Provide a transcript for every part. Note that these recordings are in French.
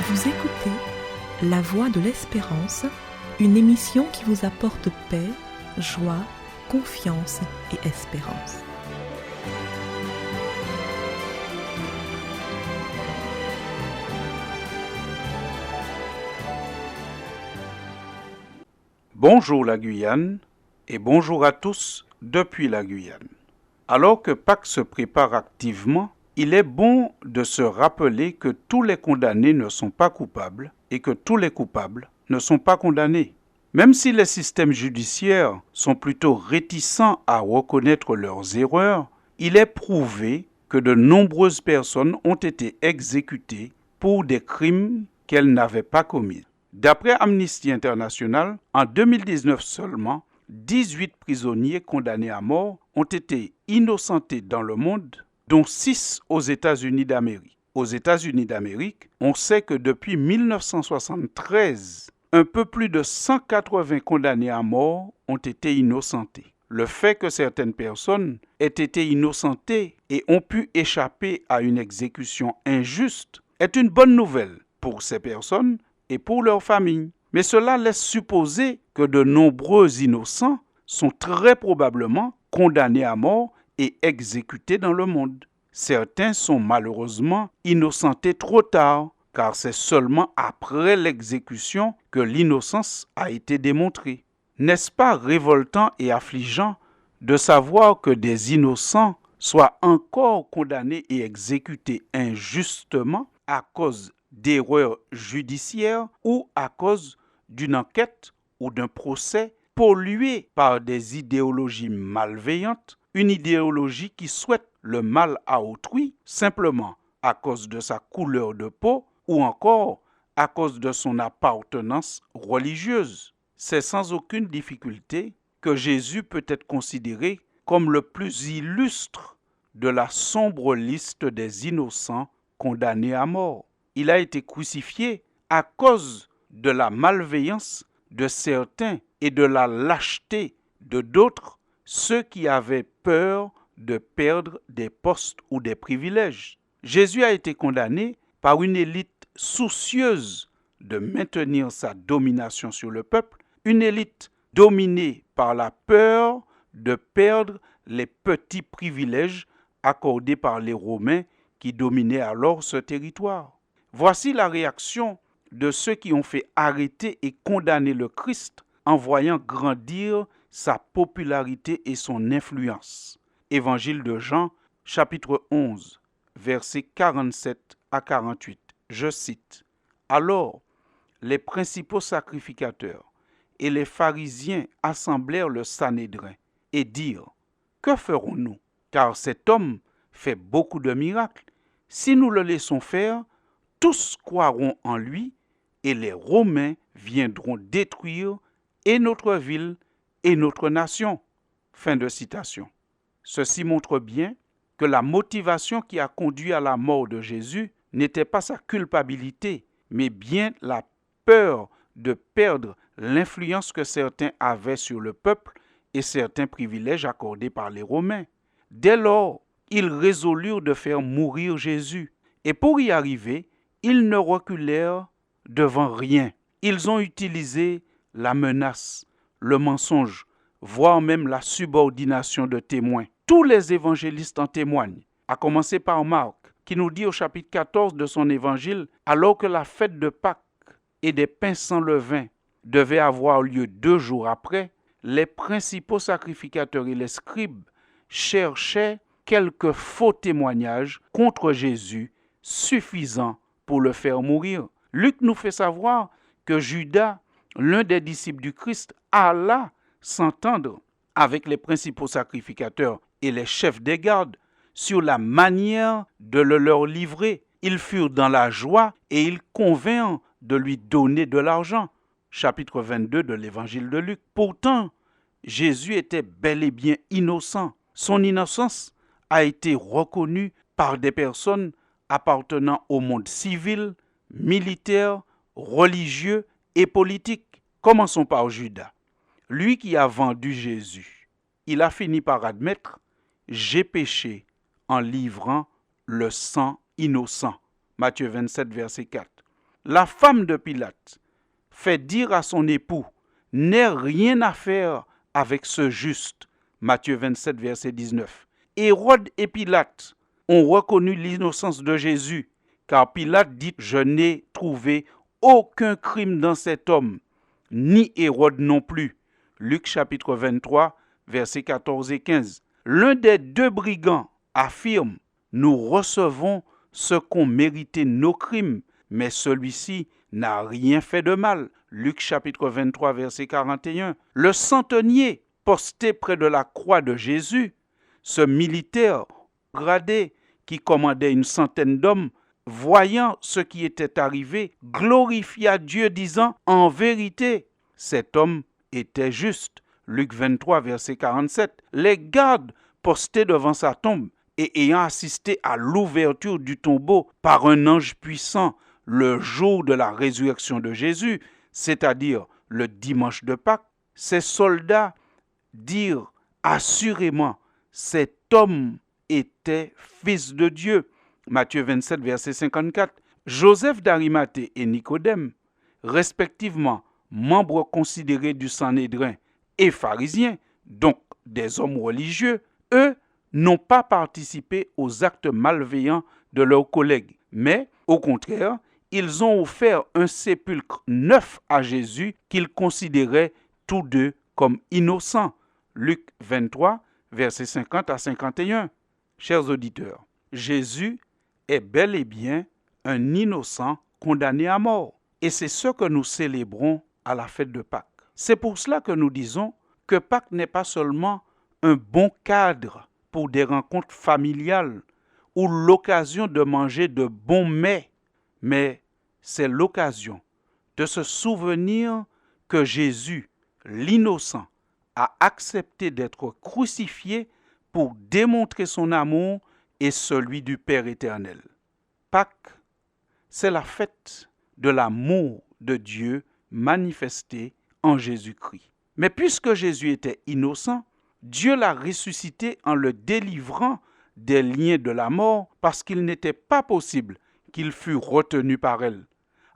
Vous écoutez La Voix de l'Espérance, une émission qui vous apporte paix, joie, confiance et espérance. Bonjour la Guyane et bonjour à tous depuis la Guyane. Alors que Pâques se prépare activement, il est bon de se rappeler que tous les condamnés ne sont pas coupables et que tous les coupables ne sont pas condamnés. Même si les systèmes judiciaires sont plutôt réticents à reconnaître leurs erreurs, il est prouvé que de nombreuses personnes ont été exécutées pour des crimes qu'elles n'avaient pas commis. D'après Amnesty International, en 2019 seulement, 18 prisonniers condamnés à mort ont été innocentés dans le monde, dont 6 aux États-Unis d'Amérique. Aux États-Unis d'Amérique, on sait que depuis 1973, un peu plus de 180 condamnés à mort ont été innocentés. Le fait que certaines personnes aient été innocentées et ont pu échapper à une exécution injuste est une bonne nouvelle pour ces personnes et pour leurs familles. Mais cela laisse supposer que de nombreux innocents sont très probablement condamnés à mort et exécutés dans le monde. Certains sont malheureusement innocentés trop tard, car c'est seulement après l'exécution que l'innocence a été démontrée. N'est-ce pas révoltant et affligeant de savoir que des innocents soient encore condamnés et exécutés injustement à cause d'erreurs judiciaires ou à cause d'une enquête ou d'un procès pollué par des idéologies malveillantes, une idéologie qui souhaite le mal à autrui simplement à cause de sa couleur de peau ou encore à cause de son appartenance religieuse. C'est sans aucune difficulté que Jésus peut être considéré comme le plus illustre de la sombre liste des innocents condamnés à mort. Il a été crucifié à cause de la malveillance de certains et de la lâcheté de d'autres, ceux qui avaient peur de perdre des postes ou des privilèges. Jésus a été condamné par une élite soucieuse de maintenir sa domination sur le peuple, une élite dominée par la peur de perdre les petits privilèges accordés par les Romains qui dominaient alors ce territoire. Voici la réaction de ceux qui ont fait arrêter et condamner le Christ en voyant grandir sa popularité et son influence. Évangile de Jean, chapitre 11, versets 47 à 48. Je cite. « Alors, les principaux sacrificateurs et les pharisiens assemblèrent le Sanhédrin et dirent : « Que ferons-nous ? Car cet homme fait beaucoup de miracles. Si nous le laissons faire, tous croiront en lui et les Romains viendront détruire et notre ville et notre nation. » Fin de citation. Ceci montre bien que la motivation qui a conduit à la mort de Jésus n'était pas sa culpabilité, mais bien la peur de perdre l'influence que certains avaient sur le peuple et certains privilèges accordés par les Romains. Dès lors, ils résolurent de faire mourir Jésus. Et pour y arriver, ils ne reculèrent devant rien. Ils ont utilisé la menace, le mensonge, voire même la subordination de témoins. Tous les évangélistes en témoignent, à commencer par Marc, qui nous dit au chapitre 14 de son évangile, alors que la fête de Pâques et des pains sans levain devait avoir lieu 2 jours après, les principaux sacrificateurs et les scribes cherchaient quelques faux témoignages contre Jésus suffisants pour le faire mourir. Luc nous fait savoir que Judas, l'un des disciples du Christ, alla s'entendre avec les principaux sacrificateurs et les chefs des gardes sur la manière de le leur livrer. Ils furent dans la joie et ils convinrent de lui donner de l'argent. Chapitre 22 de l'évangile de Luc. Pourtant, Jésus était bel et bien innocent. Son innocence a été reconnue par des personnes appartenant au monde civil, militaire, religieux et politique. Commençons par Judas. Lui qui a vendu Jésus, il a fini par admettre « J'ai péché en livrant le sang innocent ». Matthieu 27, verset 4. La femme de Pilate fait dire à son époux « N'aie rien à faire avec ce juste ». Matthieu 27, verset 19. Hérode et Pilate ont reconnu l'innocence de Jésus, car Pilate dit « Je n'ai trouvé aucun crime dans cet homme, ni Hérode non plus ». Luc chapitre 23, versets 14 et 15. L'un des deux brigands affirme « Nous recevons ce qu'ont mérité nos crimes, mais celui-ci n'a rien fait de mal. » Luc chapitre 23, verset 41. Le centenier posté près de la croix de Jésus, ce militaire gradé qui commandait une centaine d'hommes, voyant ce qui était arrivé, glorifia Dieu disant « En vérité, cet homme était juste. » Luc 23, verset 47. Les gardes postés devant sa tombe et ayant assisté à l'ouverture du tombeau par un ange puissant le jour de la résurrection de Jésus, c'est-à-dire le dimanche de Pâques, ces soldats dirent assurément « Cet homme était fils de Dieu ». Matthieu 27, verset 54. Joseph d'Arimathée et Nicodème, respectivement membres considérés du Sanhédrin et pharisiens, donc des hommes religieux, eux n'ont pas participé aux actes malveillants de leurs collègues, mais au contraire, ils ont offert un sépulcre neuf à Jésus qu'ils considéraient tous deux comme innocents. Luc 23, versets 50 à 51. Chers auditeurs, Jésus est bel et bien un innocent condamné à mort. Et c'est ce que nous célébrons à la fête de Pâques. C'est pour cela que nous disons que Pâques n'est pas seulement un bon cadre pour des rencontres familiales ou l'occasion de manger de bons mets, mais c'est l'occasion de se souvenir que Jésus, l'innocent, a accepté d'être crucifié pour démontrer son amour et celui du Père éternel. Pâques, c'est la fête de l'amour de Dieu manifesté en Jésus-Christ. Mais puisque Jésus était innocent, Dieu l'a ressuscité en le délivrant des liens de la mort parce qu'il n'était pas possible qu'il fût retenu par elle.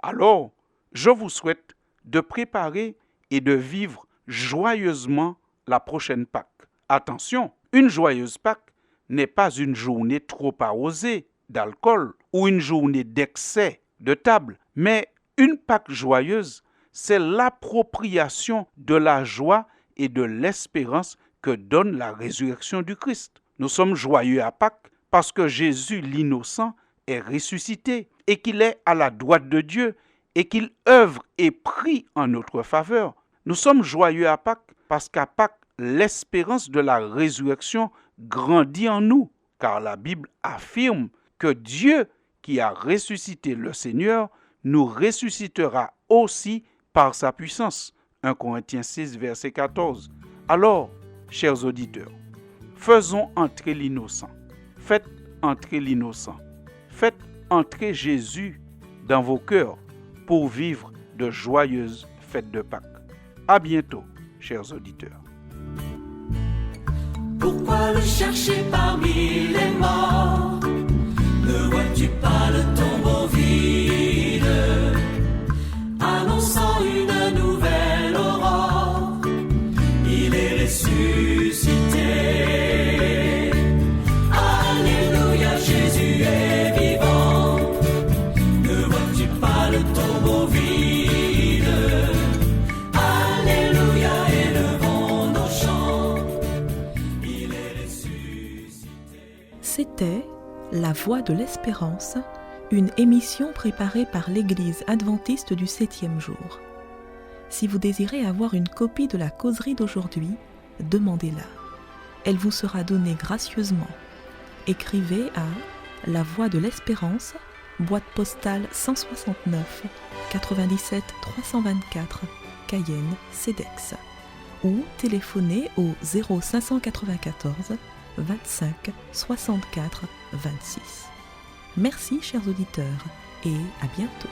Alors, je vous souhaite de préparer et de vivre joyeusement la prochaine Pâques. Attention, une joyeuse Pâques n'est pas une journée trop arrosée d'alcool ou une journée d'excès de table, mais une Pâques joyeuse, c'est l'appropriation de la joie et de l'espérance que donne la résurrection du Christ. Nous sommes joyeux à Pâques parce que Jésus, l'innocent, est ressuscité et qu'il est à la droite de Dieu et qu'il œuvre et prie en notre faveur. Nous sommes joyeux à Pâques parce qu'à Pâques, l'espérance de la résurrection grandit en nous, car la Bible affirme que Dieu, qui a ressuscité le Seigneur, nous ressuscitera aussi par sa puissance. 1 Corinthiens 6, verset 14. Alors, chers auditeurs, faisons entrer l'innocent. Faites entrer l'innocent. Faites entrer Jésus dans vos cœurs pour vivre de joyeuses fêtes de Pâques. À bientôt, chers auditeurs. Pourquoi le chercher parmi les morts? Ne vois-tu pas le tombeau vide, annonçant une nouvelle aurore? Il est ressuscité. Alléluia, Jésus est vivant. Ne vois-tu pas le tombeau vide? Alléluia, élevons nos chants. Il est ressuscité. C'était La Voix de l'Espérance, une émission préparée par l'Église adventiste du 7e jour. Si vous désirez avoir une copie de la causerie d'aujourd'hui, demandez-la. Elle vous sera donnée gracieusement. Écrivez à La Voix de l'Espérance, boîte postale 169 97 324, Cayenne, CEDEX, ou téléphonez au 0594 25 64 26. Merci chers auditeurs et à bientôt.